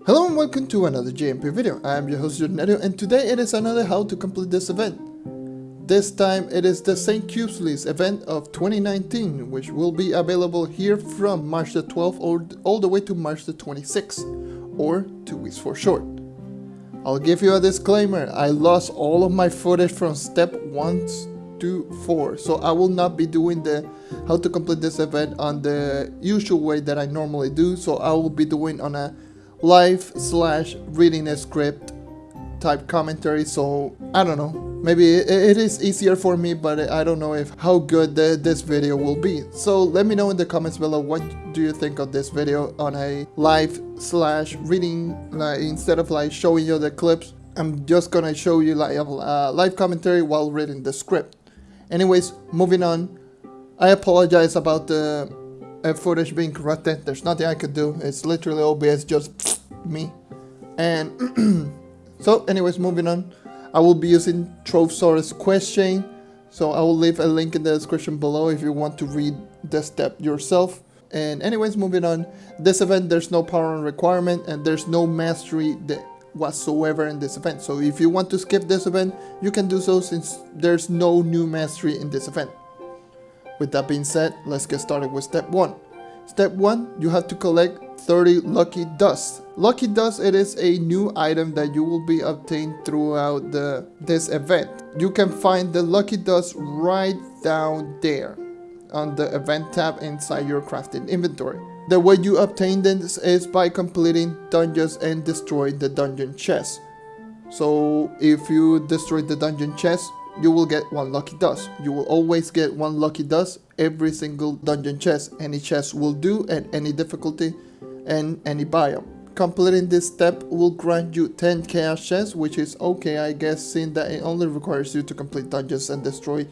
Hello and welcome to another JNMG video. I am your host JonNario, and today it is another how to complete this event. This time it is the St. Qubeslick event of 2019, which will be available here from March the 12th or all the way to March the 26th, or 2 weeks for short. I'll give you a disclaimer, I lost all of my footage from step 1 to 4, so I will not be doing the how to complete this event on the usual way that I normally do, so I will be doing on a live/reading a script type commentary. So I don't know, maybe it is easier for me, but I don't know if how good this video will be. So let me know in the comments below, what do you think of this video on a live/reading, instead of like showing you the clips. I'm just gonna show you like a live commentary while reading the script. Anyways, moving on, I apologize about the footage being corrupted. There's nothing I could do. It's literally OBS, just me. And so anyways, moving on, I will be using Trove quest chain, so I will leave a link in the description below if you want to read the step yourself. And anyways, moving on, this event there's no power on requirement and there's no mastery whatsoever in this event. So if you want to skip this event, you can do so, since there's no new mastery in this event. With that being said, let's get started with step 1. Step 1, you have to collect 30 lucky dust. Lucky dust, it is a new item that you will be obtained throughout this event. You can find the lucky dust right down there on the event tab inside your crafting inventory. The way you obtain this is by completing dungeons and destroying the dungeon chest. So if you destroy the dungeon chest, you will get 1 lucky dust. You will always get 1 lucky dust every single dungeon chest. Any chest will do at any difficulty and any biome. Completing this step will grant you 10 chaos chests, which is okay, I guess, seeing that it only requires you to complete dungeons and destroy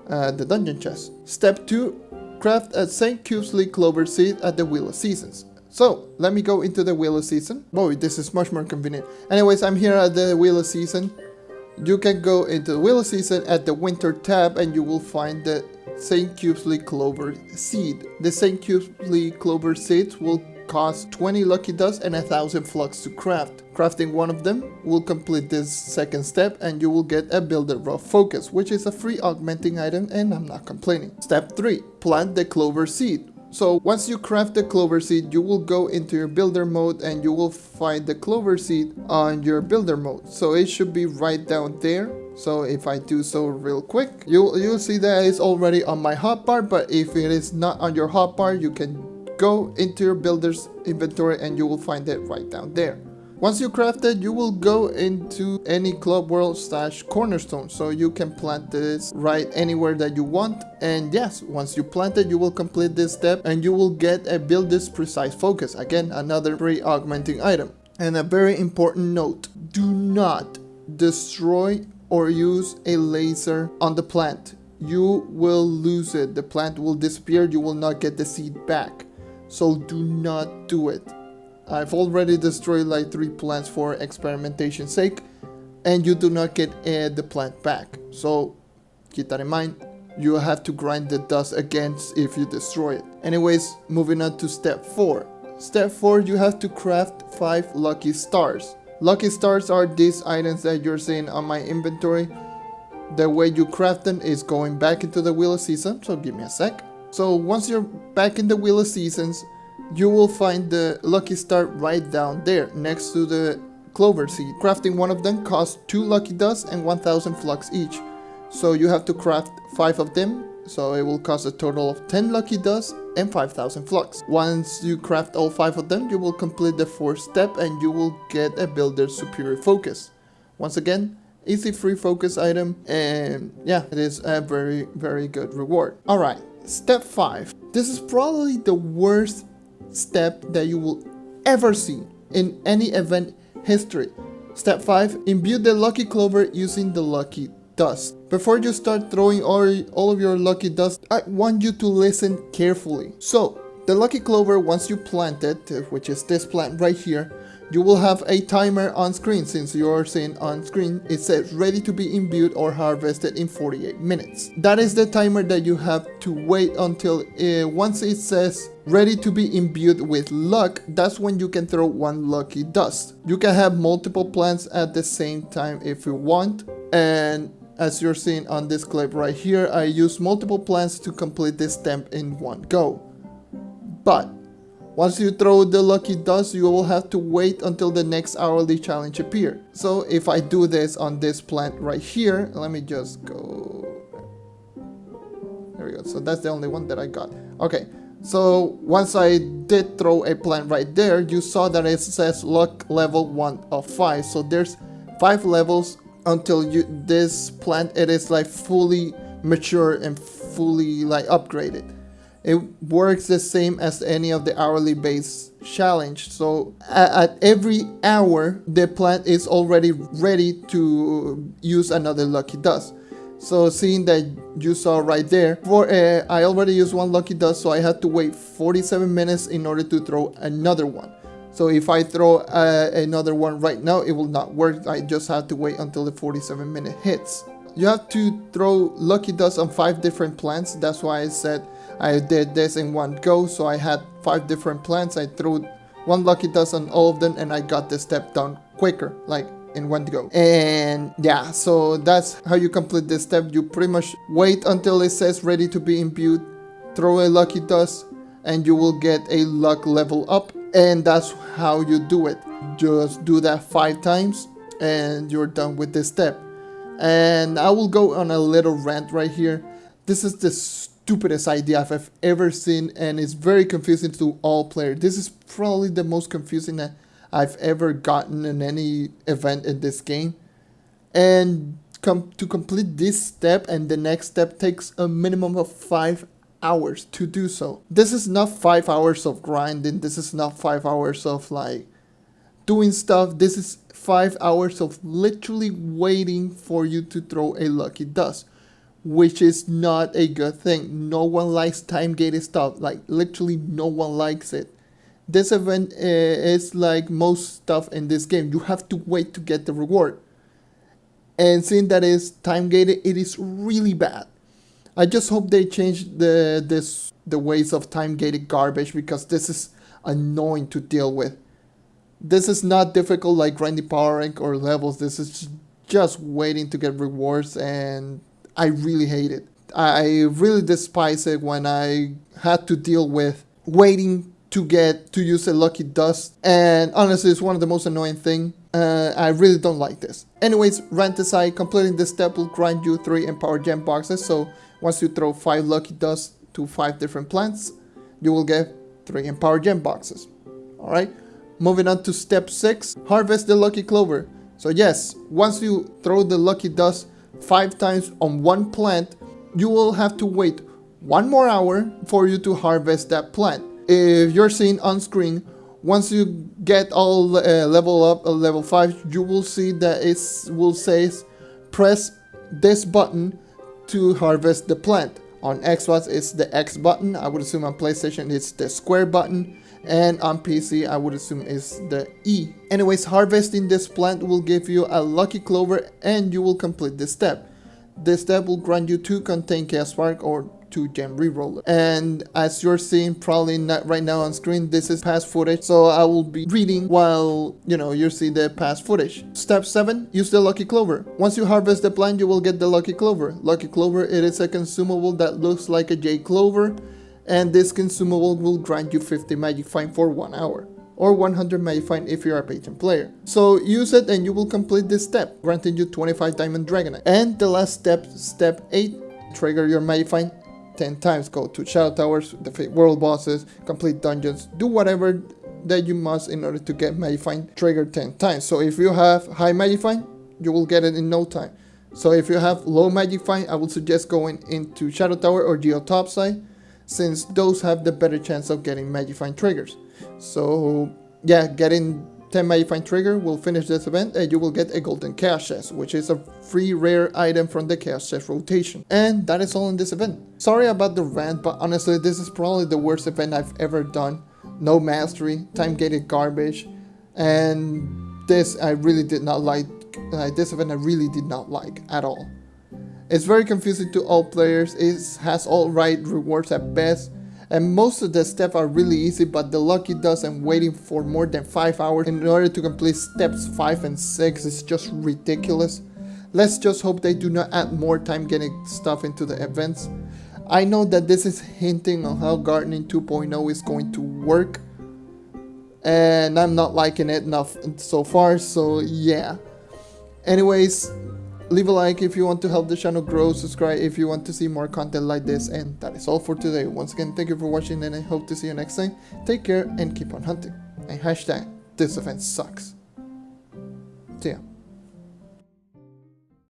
the dungeon chest. Step 2, craft a St. Qubeslick clover seed at the Wheel of Seasons. So let me go into the Wheel of Season. Boy, this is much more convenient. Anyways, I'm here at the Wheel of Season. You can go into the Wheel of Season at the Winter tab and you will find the St. Qubeslick clover seed. The St. Qubeslick clover seeds will cost 20 lucky dust and 1000 flux to craft. Crafting one of them will complete this second step and you will get a Builder Raw Focus, which is a free augmenting item, and I'm not complaining. Step 3, plant the clover seed. So once you craft the clover seed, you will go into your builder mode and you will find the clover seed on your builder mode. So it should be right down there. So if I do so real quick, you'll see that it's already on my hotbar, but if it is not on your hotbar, you can go into your builder's inventory and you will find it right down there. Once you craft it, you will go into any club world / cornerstone, so you can plant this right anywhere that you want. And yes, once you plant it, you will complete this step and you will get a builder's precise focus. Again, another free augmenting item. And a very important note, do not destroy or use a laser on the plant. You will lose it. The plant will disappear. You will not get the seed back. So do not do it. I've already destroyed like 3 plants for experimentation sake, and you do not get the plant back. So keep that in mind. You have to grind the dust again if you destroy it. Anyways, moving on to step 4. Step 4, you have to craft 5 lucky stars. Lucky stars are these items that you're seeing on my inventory. The way you craft them is going back into the Wheel of Seasons, so give me a sec. So once you're back in the Wheel of Seasons, you will find the lucky star right down there next to the clover seed. Crafting one of them costs 2 lucky dust and 1000 flux each. So you have to craft 5 of them, so it will cost a total of 10 lucky dust and 5000 flux. Once you craft all 5 of them, you will complete the 4th step and you will get a Builder's Superior Focus. Once again, easy free focus item, and yeah, it is a very, very good reward. Alright, step 5. This is probably the worst step that you will ever see in any event history. Step 5, imbue the lucky clover using the lucky dust. Before you start throwing all of your lucky dust, I want you to listen carefully. So the lucky clover, once you plant it, which is this plant right here, you will have a timer on screen. Since you're seeing on screen, it says ready to be imbued or harvested in 48 minutes. That is the timer that you have to wait until once it says ready to be imbued with luck, that's when you can throw one lucky dust. You can have multiple plants at the same time if you want, and as you're seeing on this clip right here, I use multiple plants to complete this step in one go. But once you throw the lucky dust, you will have to wait until the next hourly challenge appears. So if I do this on this plant right here, let me just go. There we go. So that's the only one that I got. Okay. So once I did throw a plant right there, you saw that it says luck level 1 of 5. So there's 5 levels until this plant, it is like fully mature and fully like upgraded. It works the same as any of the hourly base challenge. So at every hour, the plant is already ready to use another lucky dust. So seeing that you saw right there, I already used one lucky dust, so I had to wait 47 minutes in order to throw another one. So if I throw another one right now, it will not work. I just have to wait until the 47-minute hits. You have to throw lucky dust on 5 different plants. That's why I said I did this in one go. So I had 5 different plants. I threw one lucky dust on all of them, and I got the step done quicker, like in one go. And yeah, so that's how you complete this step. You pretty much wait until it says ready to be imbued, throw a lucky dust, and you will get a luck level up. And that's how you do it. Just do that 5 times and you're done with this step. And I will go on a little rant right here. This is the stupidest idea I've ever seen, and it's very confusing to all players. This is probably the most confusing that I've ever gotten in any event in this game. And to complete this step and the next step takes a minimum of 5 hours to do so. This is not 5 hours of grinding. This is not 5 hours of like doing stuff. This is 5 hours of literally waiting for you to throw a lucky dust, which is not a good thing. No one likes time gated stuff. Like literally no one likes it. This event is like most stuff in this game. You have to wait to get the reward. And seeing that it's time gated, it is really bad. I just hope they change the ways of time gated garbage, because this is annoying to deal with. This is not difficult like grinding power rank or levels. This is just waiting to get rewards, and I really hate it. I really despise it when I had to deal with waiting to use a lucky dust, and honestly it's one of the most annoying things. I really don't like this. Anyways, rant aside, completing this step will grind you 3 Empower Gem boxes. So once you throw 5 lucky dust to 5 different plants, you will get 3 Empower Gem boxes. Alright, moving on to step 6, harvest the lucky clover. So yes, once you throw the lucky dust 5 times on one plant, you will have to wait 1 more hour for you to harvest that plant. If you're seeing on screen, once you get all level up, level 5, you will see that it will say press this button to harvest the plant. On Xbox it's the X button, I would assume on PlayStation it's the square button, and on PC I would assume it's the E. Anyways, harvesting this plant will give you a lucky clover and you will complete this step. This step will grant you 2 contain chaos spark or 2 gem reroller. And as you're seeing probably not right now on screen, this is past footage, so I will be reading while you see the past footage. Step 7, use the lucky clover. Once you harvest the plant, you will get the lucky clover. Lucky clover, it is a consumable that looks like a J clover, and this consumable will grant you 50 magic fine for 1 hour, or 100 magic fine if you are a patient player. So use it and you will complete this step, granting you 25 diamond dragonite. And the last step, step 8, trigger your magic fine 10 times. Go to shadow towers, defeat world bosses, complete dungeons, do whatever that you must in order to get magic fine triggered 10 times. So if you have high magic fine, you will get it in no time. So if you have low magic fine, I would suggest going into shadow tower or geo topside, since those have the better chance of getting magic fine triggers. So yeah, getting 10 magic fine trigger will finish this event, and you will get a golden chaos chest, which is a free rare item from the chaos chest rotation. And that is all in this event. Sorry about the rant, but honestly this is probably the worst event I've ever done. No mastery, time gated garbage, and this I really did not like. This event I really did not like at all. It's very confusing to all players. It has all right rewards at best, And most of the steps are really easy, but the lucky dust and waiting for more than 5 hours in order to complete steps 5 and 6 is just ridiculous. Let's just hope they do not add more time getting stuff into the events. I know that this is hinting on how gardening 2.0 is going to work, and I'm not liking it enough so far, so yeah. Anyways, leave a like if you want to help the channel grow, subscribe if you want to see more content like this, and that is all for today. Once again, thank you for watching, and I hope to see you next time. Take care and keep on hunting. And hashtag this event sucks. See ya.